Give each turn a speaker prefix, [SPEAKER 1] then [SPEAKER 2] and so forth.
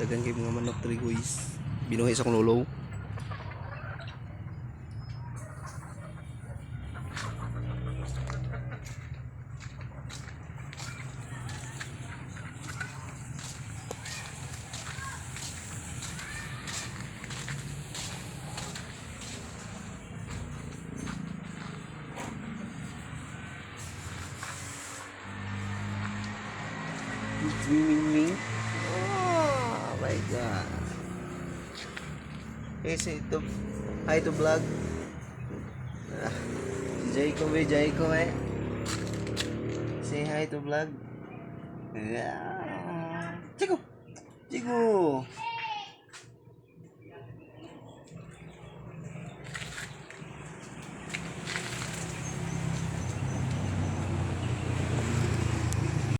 [SPEAKER 1] dagan kay mga manok diri guys. Binuhi sa akong lolo. Ming. Oh my god. Hey, say ito. Hi to vlog. Ah, Jayco eh. Say hi to vlog. Yeah. Chico.